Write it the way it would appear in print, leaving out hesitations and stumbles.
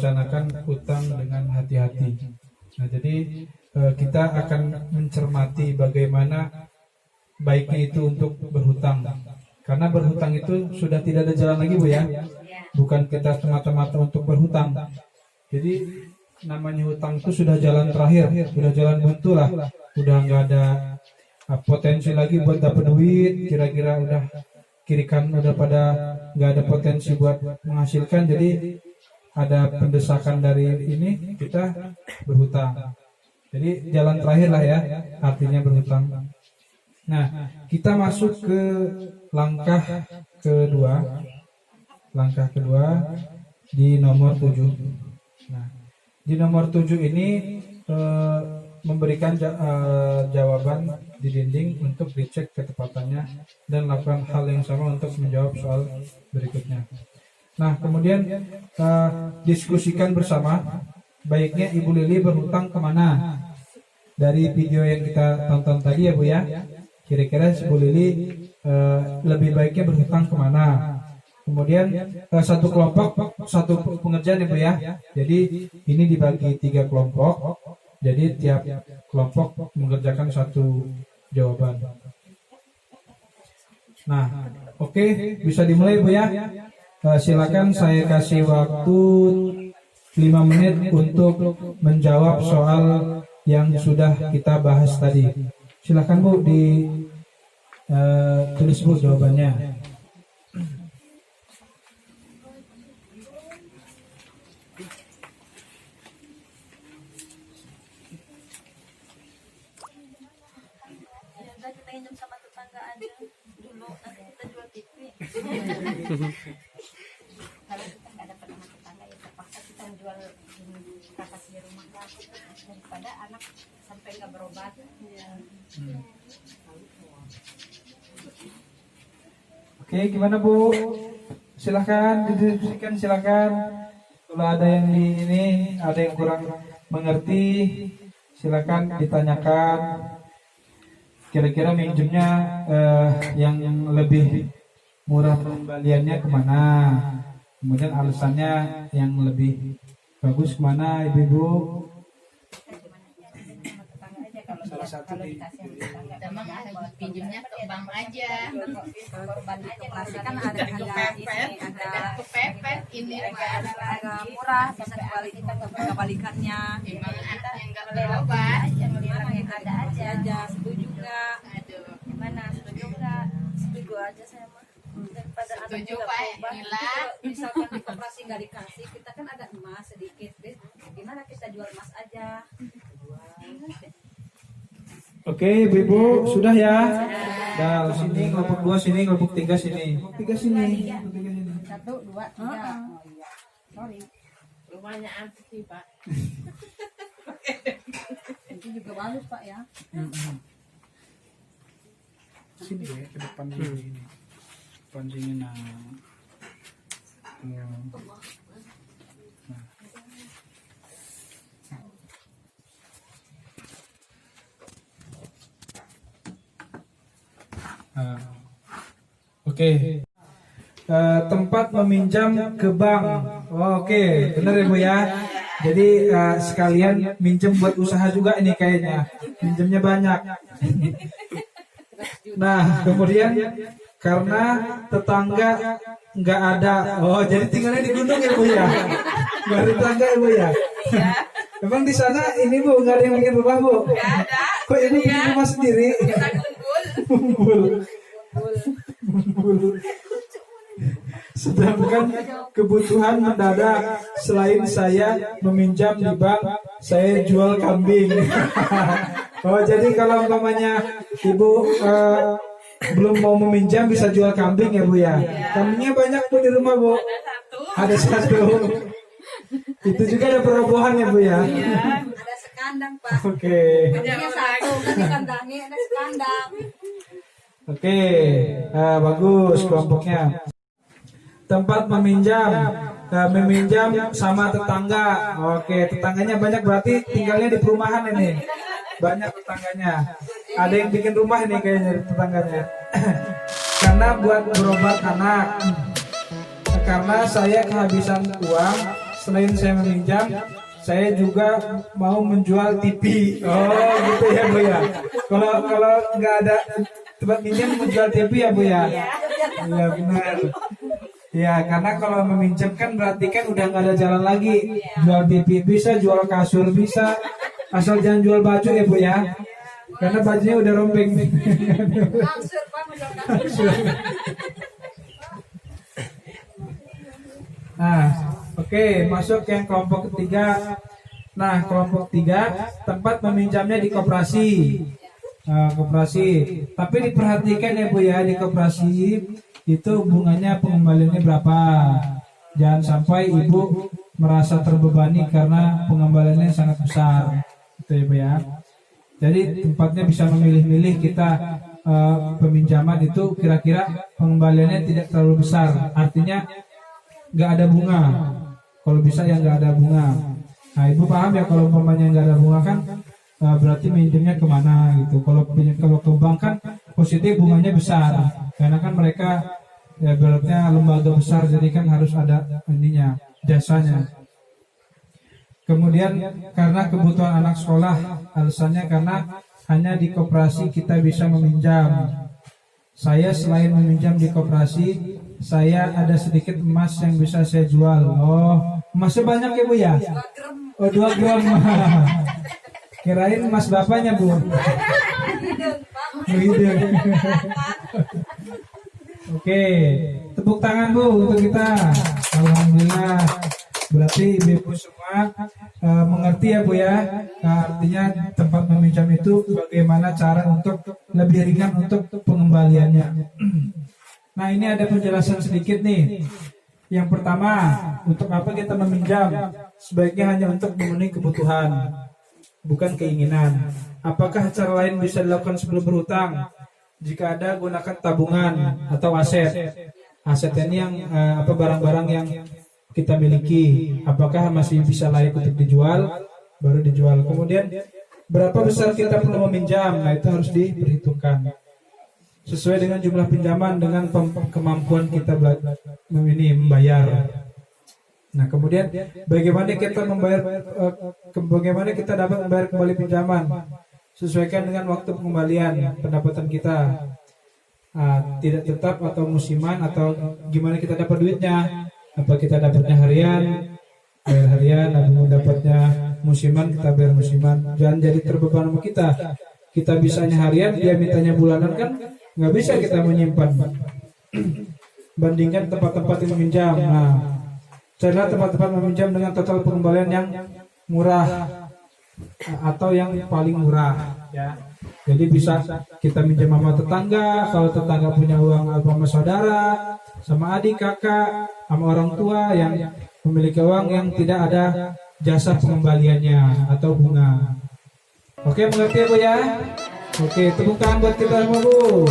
merencanakan utang dengan hati-hati. Nah, jadi kita akan mencermati bagaimana baiknya itu untuk berhutang. Karena berhutang itu sudah tidak ada jalan lagi, Bu ya. Bukan kita semata-mata untuk berhutang. Jadi namanya hutang itu sudah jalan terakhir, sudah jalan buntu lah. Udah nggak ada potensi lagi buat dapat duit, kira-kira udah kiri kanan udah pada nggak ada potensi buat menghasilkan. Jadi ada pendesakan dari ini, kita berhutang. Jadi jalan terakhir lah ya, artinya berhutang. Nah, kita masuk ke langkah kedua. Langkah kedua di nomor 7. Nah, di nomor 7 ini memberikan jawaban di dinding untuk dicek ketepatannya dan lakukan hal yang sama untuk menjawab soal berikutnya. Nah, kemudian diskusikan bersama, baiknya Ibu Lili berhutang kemana? Dari video yang kita tonton tadi ya Bu ya, kira-kira Ibu Lili lebih baiknya berhutang kemana? Kemudian satu kelompok, satu pengerjaan ya Bu ya. Jadi ini dibagi 3 kelompok. Jadi tiap kelompok mengerjakan satu jawaban. Nah, oke, bisa dimulai Bu ya. Silakan saya kasih waktu 5 menit untuk menjawab soal yang sudah kita bahas tadi. Silakan Bu tulis Bu jawabannya. Kalau kita nggak dapat sama tetangga ya terpaksa kita jual kapas di rumah daripada anak sampai nggak berobat. Oke, gimana Bu? Silahkan didiskusikan, silakan. Kalau ada yang ada yang kurang mengerti, silakan ditanyakan. Kira-kira minjemnya yang lebih murah pengembaliannya kemana? Kemudian alasannya yang lebih bagus kemana, Ibu-ibu? Salah satu Pinjamnya ke bank aja. Korban aja kan ada kepepet ini agak murah bisa dibalikan kebalikannya. Emang anak yang nggak berobat yang ada aja. Setuju nggak? Aduh, gimana? Setuju nggak? Setuju aja saya mah. Daripada setuju Pak Mila. Misalkan di koperasi nggak dikasih, kita kan ada emas sedikit, deh. Gimana kita jual emas aja? Oke, Ibu, sudah ya? Dah, sini kelompok 2 sini, kelompok 3 sini. 3 sini. 1, 2, 3. Oh iya. Sorry. Rumahnya antik Pak. Itu juga bagus Pak ya. Sini ya, ke depan ini. Depan sini nah. Oke. Tempat meminjam ke bank. Oke, benar ya Bu ya. Jadi sekalian minjem buat usaha juga ini kayaknya. Minjemnya banyak. Nah, kemudian karena tetangga nggak ada. Oh, jadi tinggalnya di gunung ya Bu ya. Nggak ada tetangga ya Bu ya. Memang di sana ini Bu nggak ada yang bikin rumah Bu. Nggak ada. Kok ini bikin rumah sendiri? Kita kumpul. Sedangkan kebutuhan mendadak, selain saya meminjam di bank, saya jual kambing. Oh, jadi kalau umpamanya Ibu belum mau meminjam bisa jual kambing ya Bu ya. Kambingnya banyak Bu di rumah Bu. Ada satu. Itu juga ada perobohan ya Bu ya. Ada sekandang Pak. Oke. Kambingnya satu, kan dikandangnya ada sekandang. Oke, bagus kelompoknya. Tempat meminjam sama tetangga. Oke, tetangganya banyak berarti tinggalnya di perumahan ini. Banyak tetangganya. Ada yang bikin rumah ini kayaknya tetangganya. Karena buat berobat anak. Karena saya kehabisan uang selain saya meminjam, saya juga mau menjual TV. Oh gitu ya Bu ya. Kalau nggak ada tempat minjam menjual TV ya Bu ya. Iya benar. Ya karena kalau meminjam kan berarti kan udah nggak ada jalan lagi. Jual TV bisa, jual kasur bisa, asal jangan jual baju ya Bu ya. Karena bajunya udah rompeng. Langsung Pak menjual. Nah, oke, masuk yang kelompok ketiga. Nah, kelompok tiga tempat meminjamnya di koperasi. Koperasi. Tapi diperhatikan ya Bu ya, di koperasi itu bunganya pengembaliannya berapa. Jangan sampai Ibu merasa terbebani karena pengembaliannya sangat besar. Itu ya Bu ya. Jadi tempatnya bisa memilih-milih kita peminjaman itu kira-kira pengembaliannya tidak terlalu besar. Artinya nggak ada bunga. Kalau bisa ya nggak ada bunga. Nah Ibu paham ya kalau umpamanya nggak ada bunga kan berarti minjemnya kemana gitu. Kalau ke bank kan positif bunganya besar karena kan mereka ya beratnya lembaga besar jadi kan harus ada ininya jasanya. Kemudian karena kebutuhan anak sekolah, alasannya karena hanya di koperasi kita bisa meminjam. Saya selain meminjam di koperasi, saya ada sedikit emas yang bisa saya jual. Oh, emasnya banyak ya Bu ya? Oh 2 gram. Kirain emas bapaknya Bu. Hidung. Oke, tepuk tangan Bu untuk kita. Alhamdulillah. Berarti ibu semua mengerti ya Bu ya. Nah, artinya tempat meminjam itu bagaimana cara untuk lebih ringan untuk pengembaliannya. Nah ini ada penjelasan sedikit nih. Yang pertama, untuk apa kita meminjam? Sebaiknya hanya untuk memenuhi kebutuhan, bukan keinginan. Apakah cara lain bisa dilakukan sebelum berhutang? Jika ada, gunakan tabungan atau aset. Aset ini yang barang-barang yang kita miliki, apakah masih bisa layak untuk dijual, baru dijual. Kemudian berapa besar kita perlu meminjam, nah itu harus diperhitungkan sesuai dengan jumlah pinjaman dengan kemampuan kita membayar. Nah kemudian bagaimana kita dapat membayar kembali pinjaman, sesuaikan dengan waktu pengembalian pendapatan kita. Tidak tetap atau musiman, atau gimana kita dapat duitnya. Apa kita dapatnya harian, bayar harian, atau dapatnya musiman, kita bayar musiman. Jangan jadi terbeban sama kita. Kita bisanya harian, dia mintanya bulanan kan nggak bisa kita menyimpan. Bandingkan tempat-tempat yang meminjam. Nah, carilah tempat-tempat meminjam dengan total pengembalian yang murah atau yang paling murah. Ya. Jadi bisa kita minjam sama tetangga, kalau tetangga punya uang sama saudara, sama adik, kakak, sama orang tua yang memiliki uang yang tidak ada jasa pengembaliannya atau bunga. Oke, mengerti ya Bu ya? Oke, tepuk tangan buat kita semua Bu.